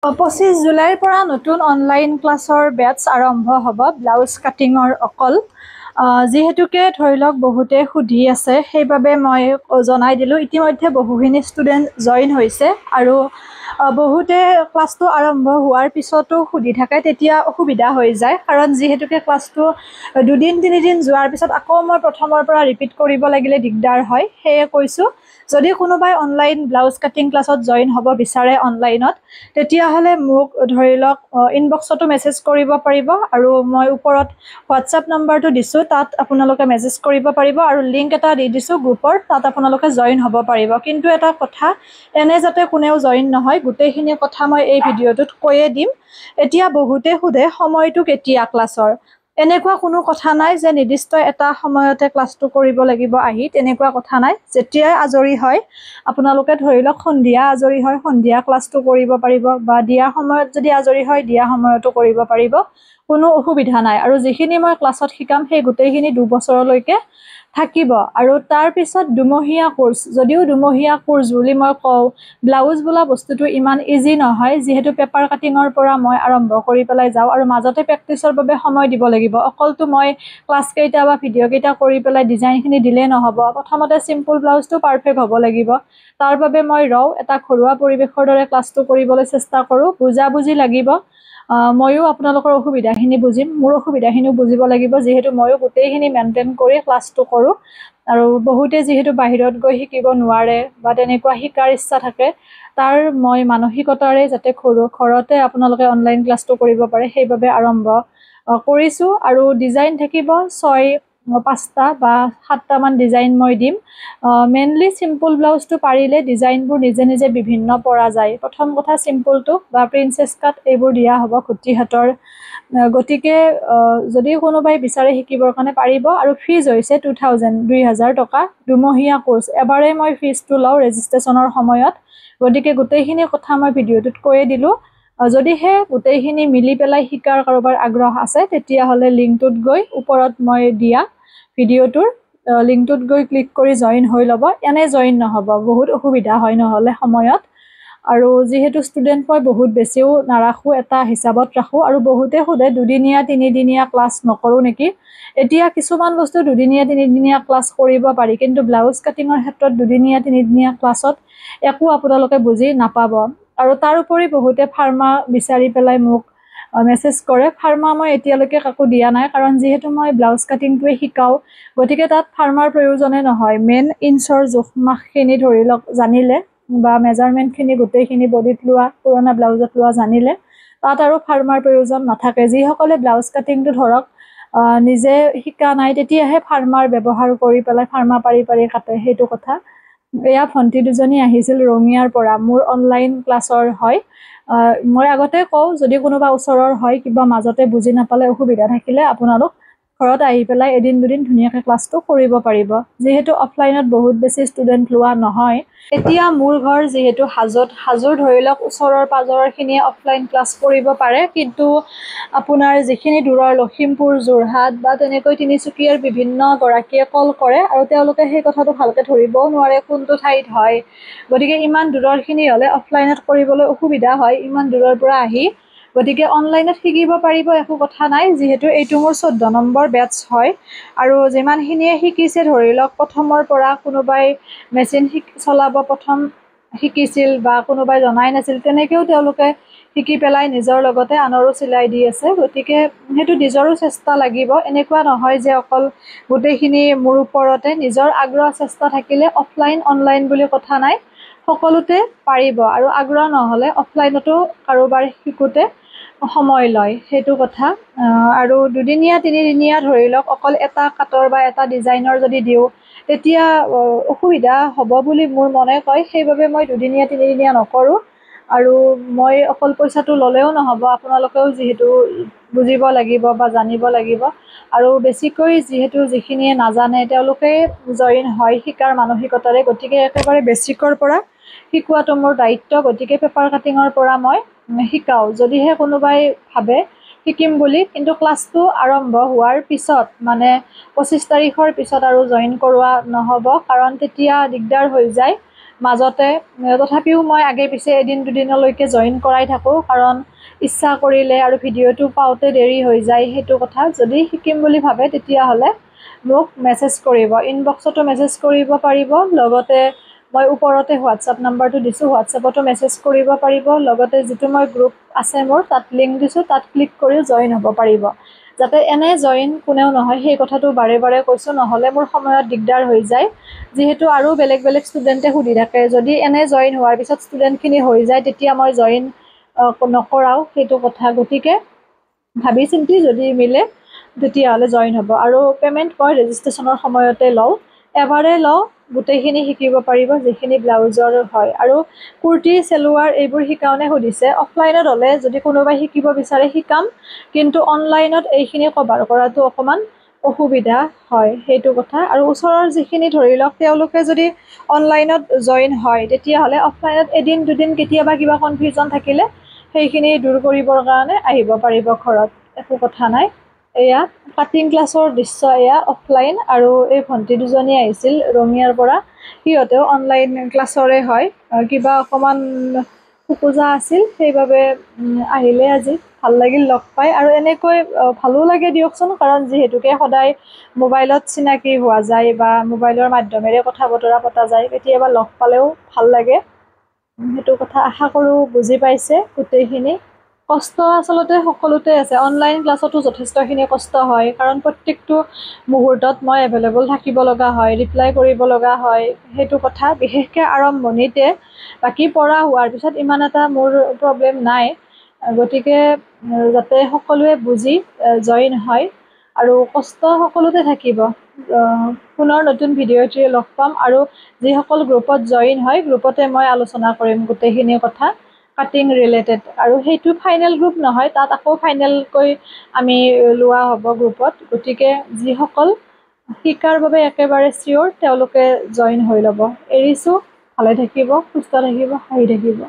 25 জুলাইৰ পৰা নতুন অনলাইন ক্লাছৰ বেটছ আৰম্ভ হ'ব ব্লাউজ কাটিঙৰ অকল যিহেতুকে ধৰি লওক বহুতে সুধি আছে সেইবাবে মই জনাই দিলোঁ ইতিমধ্যে বহুখিনি ষ্টুডেণ্ট জইন হৈছে আৰু বহুতে ক্লাছটো আৰম্ভ হোৱাৰ পিছতো সুধি থাকে তেতিয়া অসুবিধা হৈ যায় কাৰণ যিহেতুকে ক্লাছটো দুদিন তিনিদিন যোৱাৰ পিছত আকৌ মই প্ৰথমৰ পৰা ৰিপিট কৰিব লাগিলে দিগদাৰ হয় সেয়ে কৈছোঁ যদি কোনোবাই অনলাইন ব্লাউজ কাটিং ক্লাছত জইন হ'ব বিচাৰে অনলাইনত তেতিয়াহ'লে মোক ধৰি লওক ইনবক্সতো মেছেজ কৰিব পাৰিব আৰু মই ওপৰত হোৱাটছআপ নম্বৰটো দিছোঁ তাত আপোনালোকে মেছেজ কৰিব পাৰিব আৰু লিংক এটা দি দিছোঁ গ্ৰুপৰ তাত আপোনালোকে জইন হ'ব পাৰিব কিন্তু এটা কথা এনে যাতে কোনেও জইন নহয় গোটেইখিনি কথা মই এই ভিডিঅ'টোত কৈয়ে দিম এতিয়া বহুতে সোধে সময়টো কেতিয়া ক্লাছৰ এনেকুৱা কোনো কথা নাই যে নিৰ্দিষ্ট এটা সময়তে ক্লাছটো কৰিব লাগিব আহি তেনেকুৱা কথা নাই যেতিয়াই আজৰি হয় আপোনালোকে ধৰি লওক সন্ধিয়া আজৰি হয় সন্ধিয়া ক্লাছটো কৰিব পাৰিব বা দিয়া সময়ত যদি আজৰি হয় দিয়া সময়তো কৰিব পাৰিব কোনো অসুবিধা নাই আৰু যিখিনি মই ক্লাছত শিকাম সেই গোটেইখিনি 2 বছৰলৈকে থাকিব আৰু তাৰ পিছত দুমহীয়া কোৰ্স যদিও দুমহীয়া কোৰ্স বুলি মই কওঁ ব্লাউজ বোলা বস্তুটো ইমান ইজি নহয় যেহেতু পেপাৰ কাটিঙৰ পৰা মই আৰম্ভ কৰি পেলাই যাওঁ আৰু মাজতে প্ৰেক্টিছৰ বাবে সময় দিব লাগিব অকলতো মই ক্লাছ কেইটা বা ভিডিঅ' কেইটা কৰি পেলাই ডিজাইনখিনি দিলে নহ'ব প্ৰথমতে সিম্পল ব্লাউজটো পাৰফেক্ট হ'ব লাগিব তাৰ বাবে মই এটা ঘৰুৱা পৰিৱেশৰ দৰে ক্লাছটো কৰিবলৈ চেষ্টা কৰোঁ বুজি লাগিব ময়ো আপোনালোকৰ অসুবিধাখিনি বুজিম মোৰ অসুবিধাখিনিও বুজিব লাগিব যেহেতু ময়ো গোটেইখিনি মেইনটেইন কৰি ক্লাছটো কৰোঁ আৰু বহুতে যেহেতু বাহিৰত গৈ শিকিব নোৱাৰে বা তেনেকুৱা শিকাৰ ইচ্ছা থাকে তাৰ মই মানসিকতাৰে যাতে ঘৰতে আপোনালোকে অনলাইন ক্লাছটো কৰিব পাৰে সেইবাবে আৰম্ভ কৰিছোঁ আৰু ডিজাইন থাকিব 5টা বা 7টা মান ডিজাইন মই দিম মেইনলি সিম্পল ব্লাউজটো পাৰিলে ডিজাইনবোৰ নিজে নিজে বিভিন্ন পৰা যায় প্ৰথম কথা সিম্পলটো বা প্ৰিন্সেছ কাট এইবোৰ দিয়া হ'ব খুটি হাতৰ গতিকে যদি কোনোবাই বিচাৰে শিকিবৰ কাৰণে পাৰিব আৰু ফিজ হৈছে 2000 টকা দুমহীয়া কোৰ্স এবাৰে মই ফিজটো লওঁ ৰেজিষ্ট্ৰেশ্যনৰ সময়ত গতিকে গোটেইখিনি কথা মই ভিডিঅ'টোত কৈয়ে দিলোঁ যদিহে গোটেইখিনি মিলি পেলাই শিকাৰ কাৰোবাৰ আগ্ৰহ আছে তেতিয়াহ'লে লিংকটোত গৈ ওপৰত মই দিয়া ভিডিঅ'টোৰ লিংকটোত গৈ ক্লিক কৰি জইন হৈ ল'ব এনে জইন নহ'ব বহুত অসুবিধা হয় নহ'লে সময়ত আৰু যেহেতু ষ্টুডেণ্ট মই বহুত বেছিও নাৰাখোঁ এটা হিচাপত ৰাখোঁ আৰু বহুতে সোধে দুদিনীয়া তিনিদিনীয়া ক্লাছ নকৰোঁ নেকি এতিয়া কিছুমান বস্তু দুদিনীয়া তিনিদিনীয়া ক্লাছ কৰিব পাৰি কিন্তু ব্লাউজ কাটিঙৰ ক্ষেত্ৰত দুদিনীয়া তিনিদিনীয়া ক্লাছত একো আপোনালোকে বুজি নাপাব আৰু তাৰোপৰি বহুতে ফাৰ্মা বিচাৰি পেলাই মোক মেছেজ কৰে ফাৰ্মা মই এতিয়ালৈকে কাকো দিয়া নাই কাৰণ যিহেতু মই ব্লাউজ কাটিংটোৱে শিকাওঁ গতিকে তাত ফাৰ্মাৰ প্ৰয়োজনে নহয় মেইন ইঞ্চৰ জোখ মাখখিনি ধৰি লওক জানিলে বা মেজাৰমেণ্টখিনি গোটেইখিনি বডিত লোৱা পুৰণা ব্লাউজত লোৱা জানিলে তাত আৰু ফাৰ্মাৰ প্ৰয়োজন নাথাকে যিসকলে ব্লাউজ কাটিংটো ধৰক নিজে শিকা নাই তেতিয়াহে ফাৰ্মাৰ ব্যৱহাৰ কৰি পেলাই ফাৰ্মা পাৰি কাটে সেইটো কথা এয়া ভণ্টি দুজনী আহিছিল ৰঙিয়াৰ পৰা মোৰ অনলাইন ক্লাছৰ হয় মই আগতে কওঁ যদি কোনোবা ওচৰৰ হয় কিবা মাজতে বুজি নাপালে অসুবিধা থাকিলে আপোনালোক ঘৰত আহি পেলাই এদিন দুদিন ধুনীয়াকৈ ক্লাছটো কৰিব পাৰিব যেহেতু অফলাইনত বহুত বেছি ষ্টুডেণ্ট লোৱা নহয় এতিয়া মোৰ ঘৰ যিহেতু হাজোৰ ধৰি লওক ওচৰৰ পাজৰখিনিয়ে অফলাইন ক্লাছ কৰিব পাৰে কিন্তু আপোনাৰ যিখিনি দূৰৰ লখিমপুৰ যোৰহাট বা তেনেকৈ তিনিচুকীয়াৰ বিভিন্ন গৰাকীয়ে কল কৰে আৰু তেওঁলোকে সেই কথাটো ভালকৈ ধৰিবও নোৱাৰে কোনটো ঠাইত হয় গতিকে ইমান দূৰৰখিনি হ'লে অফলাইনত কৰিবলৈ অসুবিধা হয় ইমান দূৰৰ পৰা আহি গতিকে অনলাইনত শিকিব পাৰিব একো কথা নাই যিহেতু এইটো মোৰ 14 নম্বৰ বেটছ হয় আৰু যিমানখিনিয়ে শিকিছে ধৰি লওক প্ৰথমৰ পৰা কোনোবাই মেচিন চলাব প্ৰথম শিকিছিল বা কোনোবাই জনাই নাছিল তেনেকৈও তেওঁলোকে শিকি পেলাই নিজৰ লগতে আনৰো চিলাই দি আছে গতিকে সেইটো নিজৰো চেষ্টা লাগিব এনেকুৱা নহয় যে অকল গোটেইখিনি মোৰ ওপৰতে নিজৰ আগ্ৰহ চেষ্টা থাকিলে অফলাইন অনলাইন বুলি কথা নাই সকলোতে পাৰিব আৰু আগ্ৰহ নহ'লে অফলাইনতো কাৰোবাৰ শিকোতে সময় লয় সেইটো কথা আৰু দুদিনীয়া তিনিদিনীয়া ধৰি লওক অকল এটা কাটৰ বা এটা ডিজাইনৰ যদি দিওঁ তেতিয়া অসুবিধা হ'ব বুলি মোৰ মনে কয় সেইবাবে মই দুদিনীয়া তিনিদিনীয়া নকৰোঁ আৰু মই অকল পইচাটো ল'লেও নহ'ব আপোনালোকেও যিহেতু বুজিব লাগিব বা জানিব লাগিব আৰু বেছিকৈ যিহেতু যিখিনিয়ে নাজানে তেওঁলোকে জইন হয় শিকাৰ মানসিকতাৰে গতিকে একেবাৰে বেছিকৰ পৰা শিকোৱাটো মোৰ দায়িত্ব গতিকে পেপাৰ কাটিঙৰ পৰা মই শিকাওঁ যদিহে কোনোবাই ভাবে শিকিম বুলি কিন্তু ক্লাছটো আৰম্ভ হোৱাৰ পিছত মানে 25 তাৰিখৰ পিছত আৰু জইন কৰোৱা নহ'ব কাৰণ তেতিয়া দিগদাৰ হৈ যায় মাজতে তথাপিও মই আগে পিছে এদিন দুদিনলৈকে জইন কৰাই থাকোঁ, কাৰণ ইচ্ছা কৰিলে আৰু ভিডিঅ'টো পাওঁতে দেৰি হৈ যায়। সেইটো কথা, যদি শিকিম বুলি ভাবে তেতিয়াহ'লে মোক মেছেজ কৰিব, ইনবক্সতো মেছেজ কৰিব পাৰিব, লগতে মই ওপৰতে হোৱাটছআপ নাম্বাৰটো দিছোঁ, হোৱাটছআপতো মেছেজ কৰিব পাৰিব, লগতে যিটো মই গ্ৰুপ আছে মোৰ তাত লিংক দিছোঁ, তাত ক্লিক কৰি জইন হ'ব পাৰিব। যাতে এনে জইন কোনেও নহয় সেই কথাটো বাৰে বাৰে কৈছোঁ, নহ'লে মোৰ সময়ত দিগদাৰ হৈ যায়, যিহেতু আৰু বেলেগ বেলেগ ষ্টুডেণ্টে সুধি থাকে। যদি এনে জইন হোৱাৰ পিছত ষ্টুডেণ্টখিনি হৈ যায় তেতিয়া মই জইন নকৰাওঁ, সেইটো কথা। গতিকে ভাবি চিন্তি যদি মিলে তেতিয়াহ'লে জইন হ'ব। আৰু পে'মেণ্ট মই ৰেজিষ্ট্ৰেশ্যনৰ সময়তে লওঁ, এবাৰে লওঁ, গোটেইখিনি শিকিব পাৰিব যিখিনি ব্লাউজৰ হয়। আৰু কুৰ্তি চেলোৱাৰ এইবোৰ শিকাওঁনে সুধিছে, অফলাইনত হ'লে যদি কোনোবাই শিকিব বিচাৰে শিকাম, কিন্তু অনলাইনত এইখিনি কভাৰ কৰাটো অকণমান অসুবিধা হয়, সেইটো কথা। আৰু ওচৰৰ যিখিনি ধৰি লওক তেওঁলোকে যদি অনলাইনত জইন হয় তেতিয়াহ'লে অফলাইনত এদিন দুদিন কেতিয়াবা কিবা কনফিউজন থাকিলে সেইখিনি দূৰ কৰিবৰ কাৰণে আহিব পাৰিব ঘৰত, একো কথা নাই। এয়া কাটিং ক্লাছৰ দৃশ্য, এয়া অফলাইন। আৰু এই ভণ্টি দুজনী আহিছিল ৰঙিয়াৰ পৰা, সিহঁতেও অনলাইন ক্লাছৰে হয়, কিবা অকণমান পূজা আছিল সেইবাবে আহিলে আজি। ভাল লাগিল লগ পাই, আৰু এনেকৈ ভালো লাগে দিয়কচোন, কাৰণ যিহেতুকে সদায় মোবাইলত চিনাকি হোৱা যায় বা মোবাইলৰ মাধ্যমেৰে কথা বতৰা পতা যায়, কেতিয়াবা লগ পালেও ভাল লাগে। সেইটো কথা আশা কৰোঁ বুজি পাইছে গোটেইখিনি। কষ্ট আচলতে সকলোতে আছে, অনলাইন ক্লাছতো যথেষ্টখিনি কষ্ট হয়, কাৰণ প্ৰত্যেকটো মুহূৰ্তত মই এভেইলেবল থাকিব লগা হয়, ৰিপ্লাই কৰিব লগা হয়, সেইটো কথা। বিশেষকৈ আৰম্ভণিতে, বাকী পঢ়া হোৱাৰ পিছত ইমান এটা মোৰ প্ৰব্লেম নাই। গতিকে যাতে সকলোৱে বুজি জইন হয়, আৰু কষ্ট সকলোতে থাকিব। পুনৰ নতুন ভিডিঅ'টোৱে লগ পাম, আৰু যিসকল গ্ৰুপত জইন হয় গ্ৰুপতে মই আলোচনা কৰিম গোটেইখিনি কথা কাটিং ৰিলেটেড। আৰু সেইটো ফাইনেল গ্ৰুপ নহয়, তাত আকৌ ফাইনেলকৈ আমি লোৱা হ'ব গ্ৰুপত। গতিকে যিসকল শিকাৰ বাবে একেবাৰে চিয়'ৰ তেওঁলোকে জইন হৈ ল'ব। এৰিছোঁ, ভালে থাকিব, সুস্থ থাকিব, হাঁহি থাকিব।